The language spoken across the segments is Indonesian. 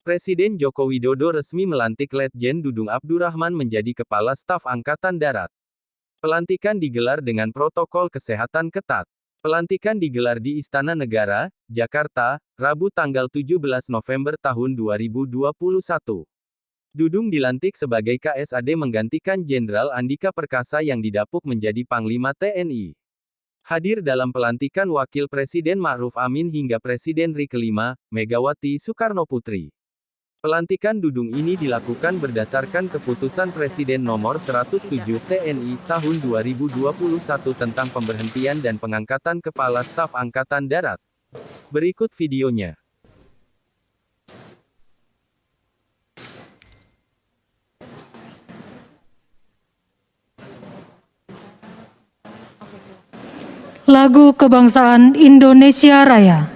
Presiden Joko Widodo resmi melantik Letjen Dudung Abdurrahman menjadi Kepala Staf Angkatan Darat. Pelantikan digelar dengan protokol kesehatan ketat. Pelantikan digelar di Istana Negara, Jakarta, Rabu tanggal 17 November tahun 2021. Dudung dilantik sebagai KSAD menggantikan Jenderal Andika Perkasa yang didapuk menjadi Panglima TNI. Hadir dalam pelantikan Wakil Presiden Ma'ruf Amin hingga Presiden RI kelima, Megawati Soekarnoputri. Pelantikan Dudung ini dilakukan berdasarkan Keputusan Presiden Nomor 107 TNI Tahun 2021 tentang pemberhentian dan pengangkatan Kepala Staf Angkatan Darat. Berikut videonya. Lagu Kebangsaan Indonesia Raya.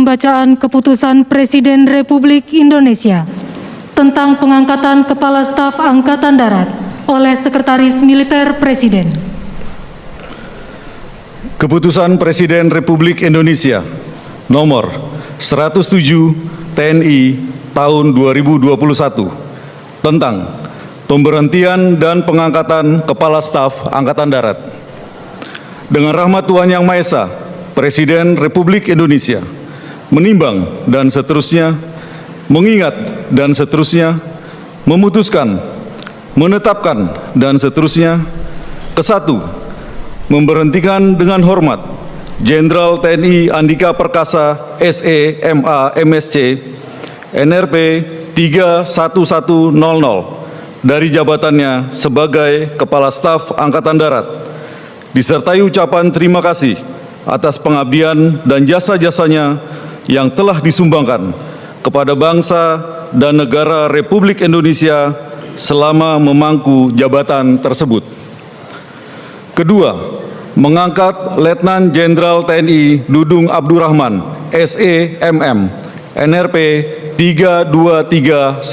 Pembacaan Keputusan Presiden Republik Indonesia tentang pengangkatan Kepala Staf Angkatan Darat oleh Sekretaris Militer Presiden. Keputusan Presiden Republik Indonesia Nomor 107 TNI Tahun 2021 tentang pemberhentian dan pengangkatan Kepala Staf Angkatan Darat. Dengan rahmat Tuhan Yang Maha Esa, Presiden Republik Indonesia menimbang dan seterusnya, mengingat dan seterusnya, memutuskan, menetapkan dan seterusnya. Kesatu, memberhentikan dengan hormat Jenderal TNI Andika Perkasa SE MA MSc NRP 31100 dari jabatannya sebagai Kepala Staf Angkatan Darat, disertai ucapan terima kasih atas pengabdian dan jasa-jasanya yang telah disumbangkan kepada bangsa dan negara Republik Indonesia selama memangku jabatan tersebut. Kedua, mengangkat Letnan Jenderal TNI Dudung Abdurrahman SE MM NRP 32318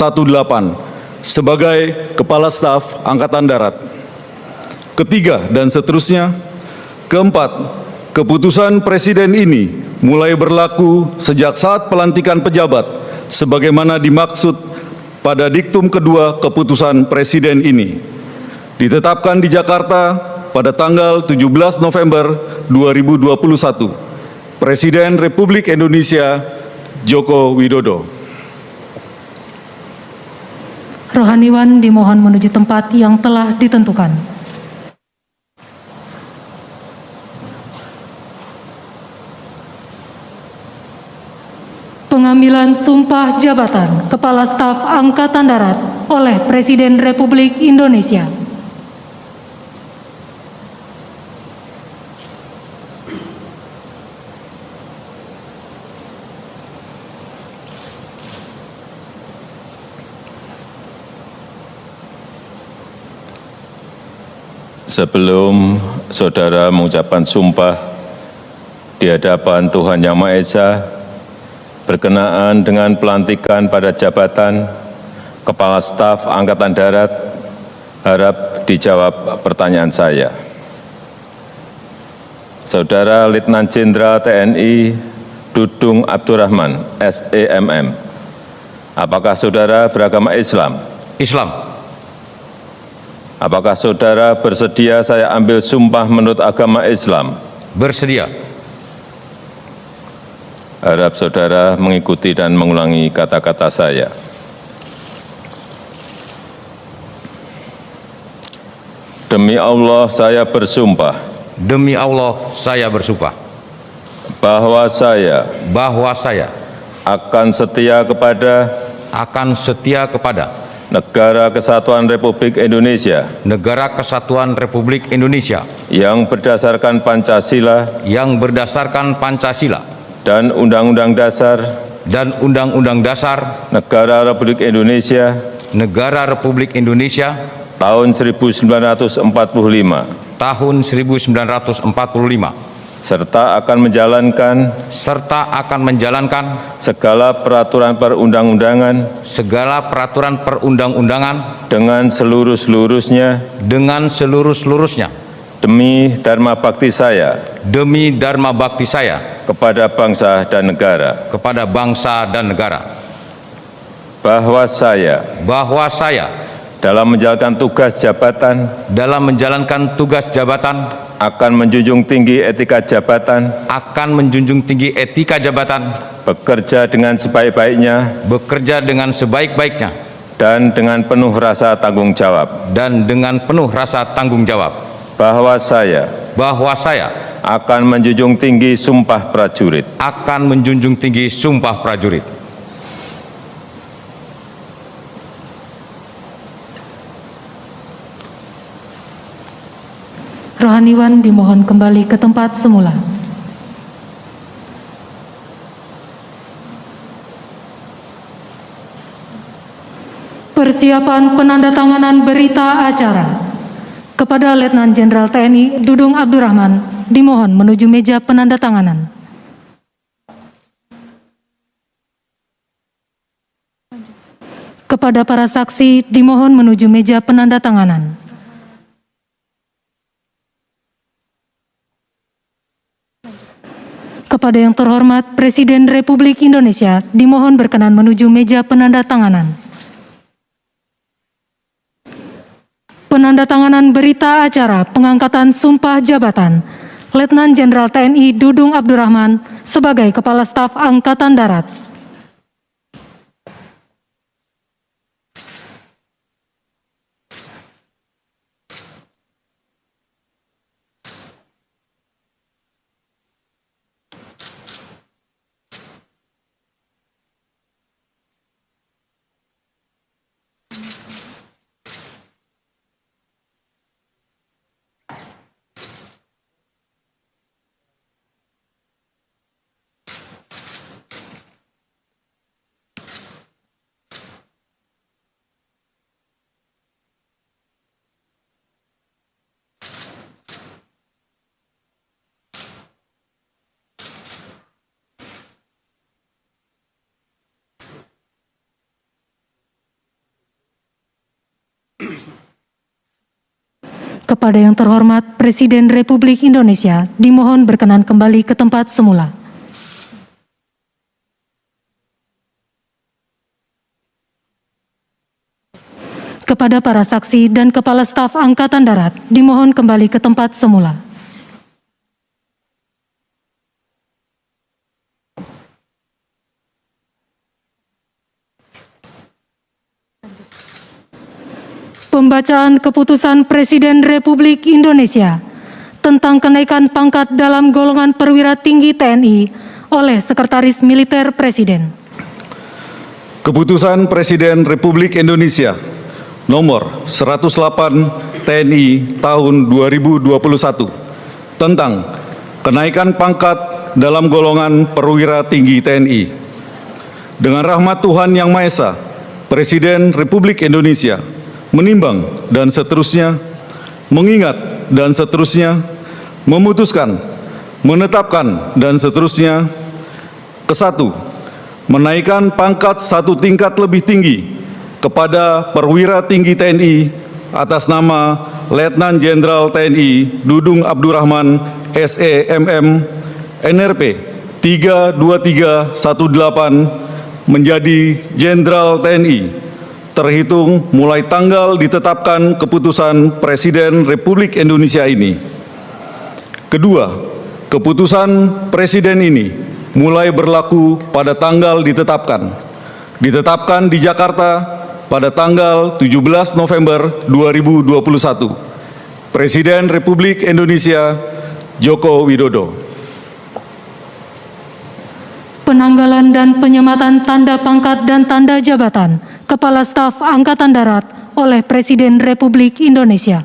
sebagai Kepala Staf Angkatan Darat. Ketiga dan seterusnya. Keempat, keputusan Presiden ini mulai berlaku sejak saat pelantikan pejabat sebagaimana dimaksud pada diktum kedua keputusan Presiden ini. Ditetapkan di Jakarta pada tanggal 17 November 2021. Presiden Republik Indonesia Joko Widodo. Rohaniwan dimohon menuju tempat yang telah ditentukan. Pengambilan sumpah jabatan Kepala Staf Angkatan Darat oleh Presiden Republik Indonesia. Sebelum saudara mengucapkan sumpah di hadapan Tuhan Yang Maha Esa, berkenaan dengan pelantikan pada jabatan Kepala Staf Angkatan Darat, harap dijawab pertanyaan saya. Saudara Letnan Jenderal TNI Dudung Abdurrahman, SEMM, apakah saudara beragama Islam? Islam. Apakah saudara bersedia saya ambil sumpah menurut agama Islam? Bersedia. Harap saudara mengikuti dan mengulangi kata-kata saya. Demi Allah saya bersumpah Demi Allah saya bersumpah bahwa saya akan setia kepada Negara Kesatuan Republik Indonesia Negara Kesatuan Republik Indonesia yang berdasarkan Pancasila dan Undang-Undang Dasar Negara Republik Indonesia tahun 1945 serta akan menjalankan segala peraturan perundang-undangan dengan seluruh-seluruhnya demi dharma bakti saya kepada bangsa dan negara, bahwa saya dalam menjalankan tugas jabatan akan menjunjung tinggi etika jabatan, bekerja dengan sebaik-baiknya dan dengan penuh rasa tanggung jawab, bahwa saya akan menjunjung tinggi sumpah prajurit. Rohaniwan dimohon kembali ke tempat semula. Persiapan penandatanganan berita acara. Kepada Letnan Jenderal TNI Dudung Abdurrahman dimohon menuju meja penandatanganan. Kepada para saksi dimohon menuju meja penandatanganan. Kepada yang terhormat Presiden Republik Indonesia dimohon berkenan menuju meja penandatanganan. Penandatanganan berita acara pengangkatan sumpah jabatan Letnan Jenderal TNI Dudung Abdurrahman sebagai Kepala Staf Angkatan Darat. Kepada yang terhormat Presiden Republik Indonesia dimohon berkenan kembali ke tempat semula. Kepada para saksi dan Kepala Staf Angkatan Darat dimohon kembali ke tempat semula. Pembacaan Keputusan Presiden Republik Indonesia tentang kenaikan pangkat dalam golongan perwira tinggi TNI oleh Sekretaris Militer Presiden. Keputusan Presiden Republik Indonesia Nomor 108 TNI tahun 2021 tentang kenaikan pangkat dalam golongan perwira tinggi TNI. Dengan rahmat Tuhan Yang Maha Esa, Presiden Republik Indonesia menimbang dan seterusnya mengingat dan seterusnya, memutuskan, menetapkan, dan seterusnya. Kesatu, menaikkan pangkat satu tingkat lebih tinggi kepada perwira tinggi TNI atas nama Letnan Jenderal TNI Dudung Abdurrahman SEMM NRP 32318 menjadi Jenderal TNI terhitung mulai tanggal ditetapkan keputusan Presiden Republik Indonesia ini. Kedua, keputusan Presiden ini mulai berlaku pada tanggal ditetapkan di Jakarta pada tanggal 17 November 2021. Presiden Republik Indonesia Joko Widodo. Penanggalan dan penyematan tanda pangkat dan tanda jabatan Kepala Staf Angkatan Darat oleh Presiden Republik Indonesia.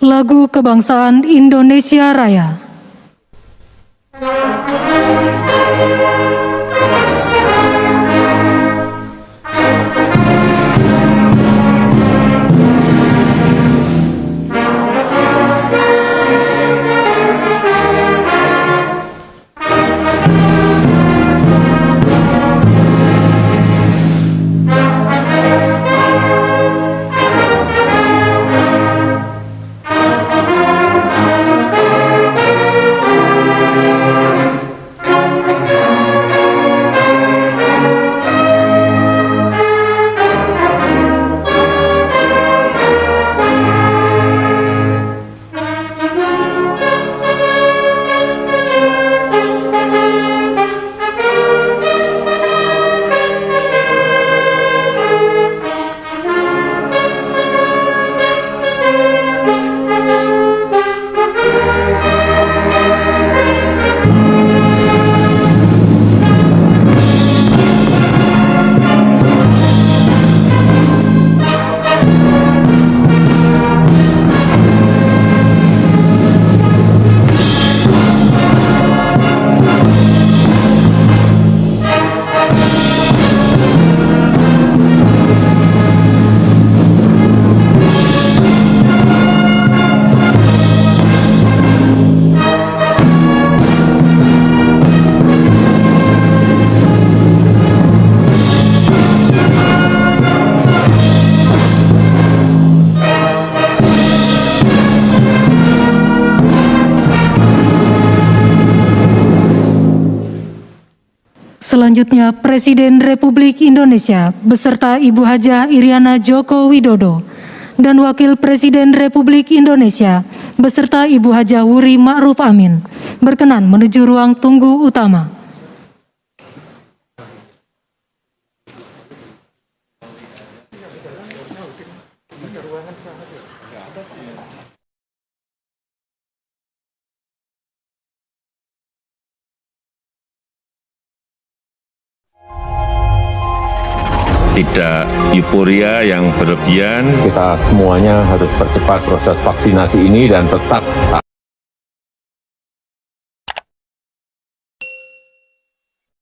Lagu Kebangsaan Indonesia Raya. Selanjutnya, Presiden Republik Indonesia beserta Ibu Hajah Iriana Joko Widodo dan Wakil Presiden Republik Indonesia beserta Ibu Hajah Wuri Ma'ruf Amin berkenan menuju ruang tunggu utama. Tidak euforia yang berlebihan. Kita semuanya harus percepat proses vaksinasi ini dan tetap